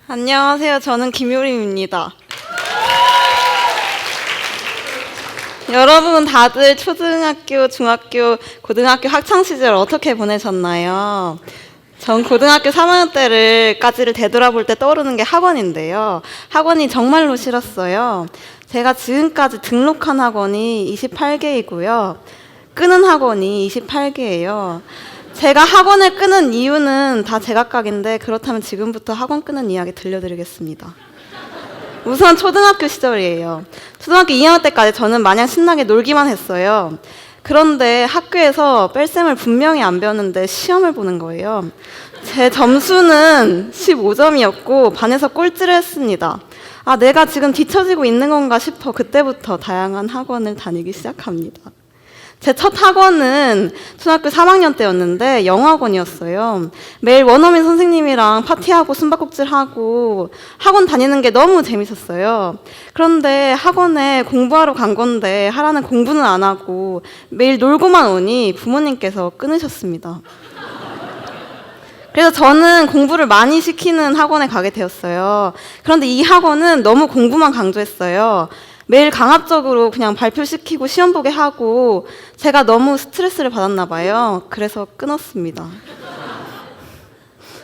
안녕하세요. 저는 김효림입니다. 여러분 다들 초등학교, 중학교, 고등학교 학창시절 어떻게 보내셨나요? 전 고등학교 3학년 때까지를 되돌아볼 때 떠오르는 게 학원인데요. 학원이 정말로 싫었어요. 제가 지금까지 등록한 학원이 28개이고요. 끊은 학원이 28개예요. 제가 학원을 끊은 이유는 다 제각각인데 그렇다면 지금부터 학원 끊은 이야기 들려드리겠습니다. 우선 초등학교 시절이에요. 초등학교 2학년 때까지 저는 마냥 신나게 놀기만 했어요. 그런데 학교에서 뺄셈을 분명히 안 배웠는데 시험을 보는 거예요. 제 점수는 15점이었고 반에서 꼴찌를 했습니다. 아, 내가 지금 뒤처지고 있는 건가 싶어 그때부터 다양한 학원을 다니기 시작합니다. 제 첫 학원은 초등학교 3학년 때였는데 영어학원이었어요. 매일 원어민 선생님이랑 파티하고 숨바꼭질하고 학원 다니는 게 너무 재밌었어요. 그런데 학원에 공부하러 간 건데 하라는 공부는 안 하고 매일 놀고만 오니 부모님께서 끊으셨습니다. 그래서 저는 공부를 많이 시키는 학원에 가게 되었어요. 그런데 이 학원은 너무 공부만 강조했어요. 매일 강압적으로 그냥 발표시키고 시험 보게 하고 제가 너무 스트레스를 받았나 봐요. 그래서 끊었습니다.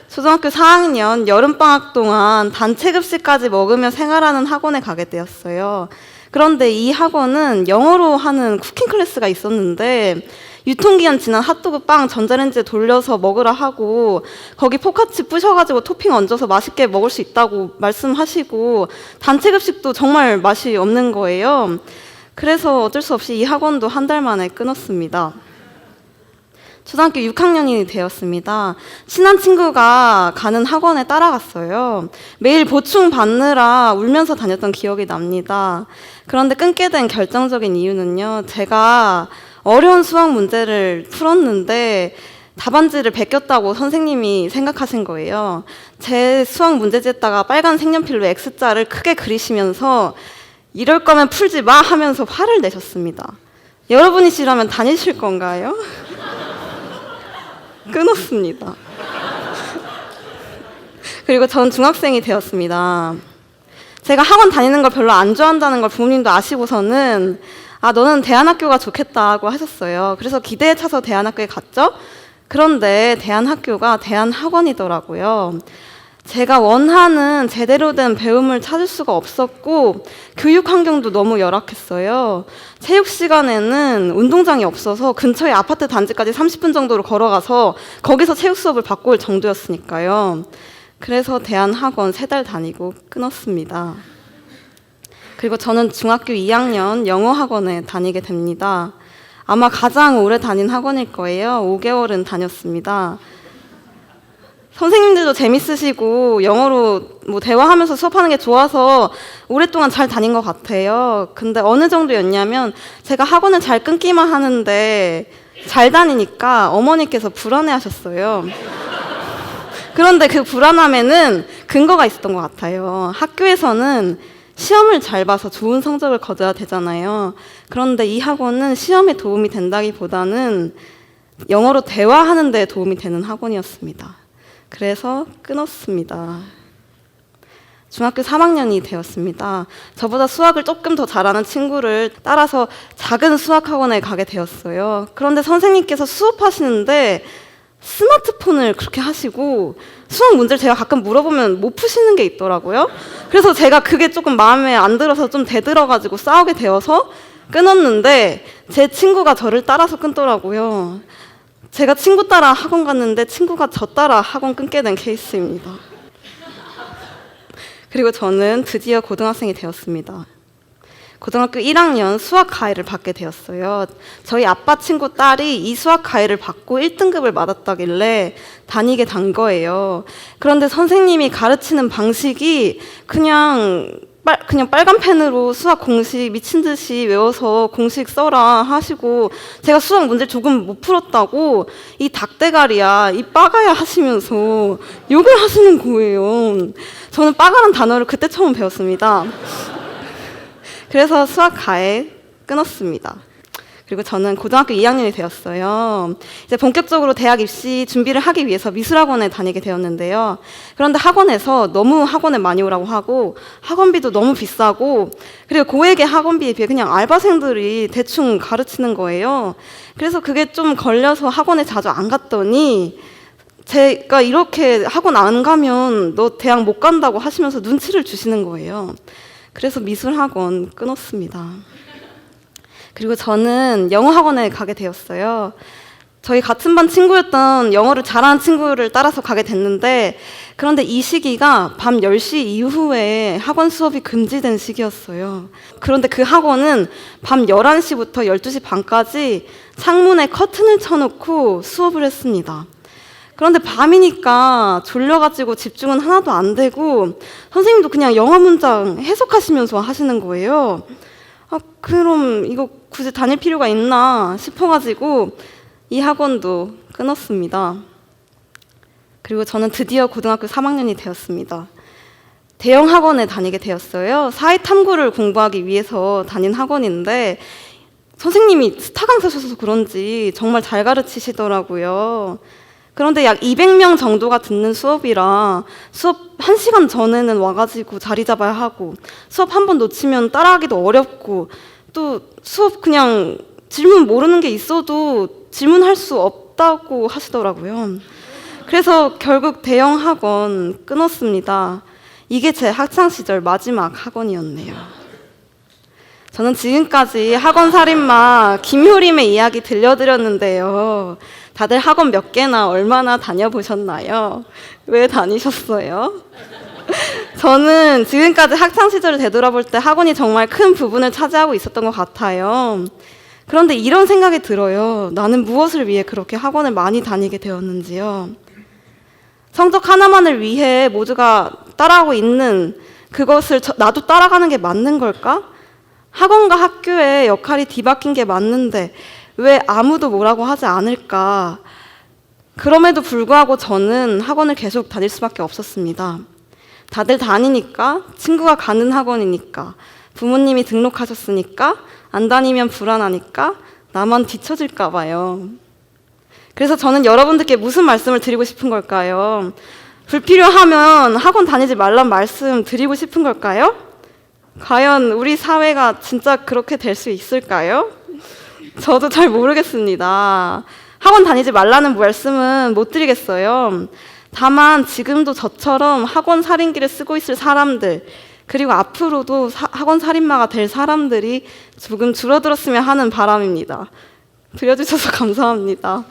초등학교 4학년 여름방학 동안 단체급식까지 먹으며 생활하는 학원에 가게 되었어요. 그런데 이 학원은 영어로 하는 쿠킹 클래스가 있었는데 유통기한 지난 핫도그 빵 전자레인지에 돌려서 먹으라 하고 거기 포카치 부셔가지고 토핑 얹어서 맛있게 먹을 수 있다고 말씀하시고 단체급식도 정말 맛이 없는 거예요. 그래서 어쩔 수 없이 이 학원도 한 달 만에 끊었습니다. 초등학교 6학년이 되었습니다. 친한 친구가 가는 학원에 따라갔어요. 매일 보충 받느라 울면서 다녔던 기억이 납니다. 그런데 끊게 된 결정적인 이유는요. 제가 어려운 수학 문제를 풀었는데 답안지를 베꼈다고 선생님이 생각하신 거예요. 제 수학 문제지에다가 빨간 색연필로 X자를 크게 그리시면서 이럴 거면 풀지 마 하면서 화를 내셨습니다. 여러분이시라면 다니실 건가요? 끊었습니다. 그리고 전 중학생이 되었습니다. 제가 학원 다니는 걸 별로 안 좋아한다는 걸 부모님도 아시고서는 아, 너는 대안학교가 좋겠다고 하셨어요. 그래서 기대에 차서 대안학교에 갔죠. 그런데 대안학교가 대안학원이더라고요. 제가 원하는 제대로 된 배움을 찾을 수가 없었고 교육 환경도 너무 열악했어요. 체육 시간에는 운동장이 없어서 근처에 아파트 단지까지 30분 정도로 걸어가서 거기서 체육 수업을 받고 올 정도였으니까요. 그래서 대안학원 3달 다니고 끊었습니다. 그리고 저는 중학교 2학년 영어학원에 다니게 됩니다. 아마 가장 오래 다닌 학원일 거예요. 5개월은 다녔습니다. 선생님들도 재밌으시고 영어로 뭐 대화하면서 수업하는 게 좋아서 오랫동안 잘 다닌 것 같아요. 근데 어느 정도였냐면 제가 학원을 잘 끊기만 하는데 잘 다니니까 어머니께서 불안해하셨어요. 그런데 그 불안함에는 근거가 있었던 것 같아요. 학교에서는 시험을 잘 봐서 좋은 성적을 거둬야 되잖아요. 그런데 이 학원은 시험에 도움이 된다기보다는 영어로 대화하는 데 도움이 되는 학원이었습니다. 그래서 끊었습니다. 중학교 3학년이 되었습니다. 저보다 수학을 조금 더 잘하는 친구를 따라서 작은 수학학원에 가게 되었어요. 그런데 선생님께서 수업하시는데 스마트폰을 그렇게 하시고 수학 문제를 제가 가끔 물어보면 못 푸시는 게 있더라고요. 그래서 제가 그게 조금 마음에 안 들어서 좀 대들어가지고 싸우게 되어서 끊었는데 제 친구가 저를 따라서 끊더라고요. 제가 친구 따라 학원 갔는데 친구가 저 따라 학원 끊게 된 케이스입니다. 그리고 저는 드디어 고등학생이 되었습니다. 고등학교 1학년 수학 과외를 받게 되었어요. 저희 아빠 친구 딸이 이 수학 과외를 받고 1등급을 받았다길래 다니게 된 거예요. 그런데 선생님이 가르치는 방식이 그냥 빨간 펜으로 수학 공식 미친 듯이 외워서 공식 써라 하시고 제가 수학 문제 조금 못 풀었다고 이 닭대가리야, 이 빠가야 하시면서 욕을 하시는 거예요. 저는 빠가란 단어를 그때 처음 배웠습니다. 그래서 수학 과외 끊었습니다. 그리고 저는 고등학교 2학년이 되었어요. 이제 본격적으로 대학 입시 준비를 하기 위해서 미술학원에 다니게 되었는데요. 그런데 학원에서 너무 학원에 많이 오라고 하고 학원비도 너무 비싸고 그리고 고액의 학원비에 비해 그냥 알바생들이 대충 가르치는 거예요. 그래서 그게 좀 걸려서 학원에 자주 안 갔더니 제가 이렇게 학원 안 가면 너 대학 못 간다고 하시면서 눈치를 주시는 거예요. 그래서 미술학원 끊었습니다. 그리고 저는 영어 학원에 가게 되었어요. 저희 같은 반 친구였던 영어를 잘하는 친구를 따라서 가게 됐는데 그런데 이 시기가 밤 10시 이후에 학원 수업이 금지된 시기였어요. 그런데 그 학원은 밤 11시부터 12시 반까지 창문에 커튼을 쳐놓고 수업을 했습니다. 그런데 밤이니까 졸려가지고 집중은 하나도 안 되고 선생님도 그냥 영어 문장 해석하시면서 하시는 거예요. 그럼 이거 굳이 다닐 필요가 있나 싶어가지고 이 학원도 끊었습니다. 그리고 저는 드디어 고등학교 3학년이 되었습니다. 대형 학원에 다니게 되었어요. 사회탐구를 공부하기 위해서 다닌 학원인데 선생님이 스타 강사셔서 그런지 정말 잘 가르치시더라고요. 그런데 약 200명 정도가 듣는 수업이라 수업 1시간 전에는 와가지고 자리 잡아야 하고 수업 한 번 놓치면 따라하기도 어렵고 또 수업 그냥 질문 모르는 게 있어도 질문할 수 없다고 하시더라고요. 그래서 결국 대형 학원 끊었습니다. 이게 제 학창시절 마지막 학원이었네요. 저는 지금까지 학원 살인마 김효림의 이야기 들려드렸는데요. 다들 학원 몇 개나 얼마나 다녀보셨나요? 왜 다니셨어요? 저는 지금까지 학창시절을 되돌아볼 때 학원이 정말 큰 부분을 차지하고 있었던 것 같아요. 그런데 이런 생각이 들어요. 나는 무엇을 위해 그렇게 학원을 많이 다니게 되었는지요. 성적 하나만을 위해 모두가 따라하고 있는 그것을 나도 따라가는 게 맞는 걸까? 학원과 학교의 역할이 뒤바뀐 게 맞는데 왜 아무도 뭐라고 하지 않을까? 그럼에도 불구하고 저는 학원을 계속 다닐 수밖에 없었습니다. 다들 다니니까, 친구가 가는 학원이니까, 부모님이 등록하셨으니까, 안 다니면 불안하니까, 나만 뒤처질까 봐요. 그래서 저는 여러분들께 무슨 말씀을 드리고 싶은 걸까요? 불필요하면 학원 다니지 말란 말씀 드리고 싶은 걸까요? 과연 우리 사회가 진짜 그렇게 될 수 있을까요? 저도 잘 모르겠습니다. 학원 다니지 말라는 말씀은 못 드리겠어요. 다만 지금도 저처럼 학원 살인기를 쓰고 있을 사람들 그리고 앞으로도 학원 살인마가 될 사람들이 조금 줄어들었으면 하는 바람입니다. 들려주셔서 감사합니다.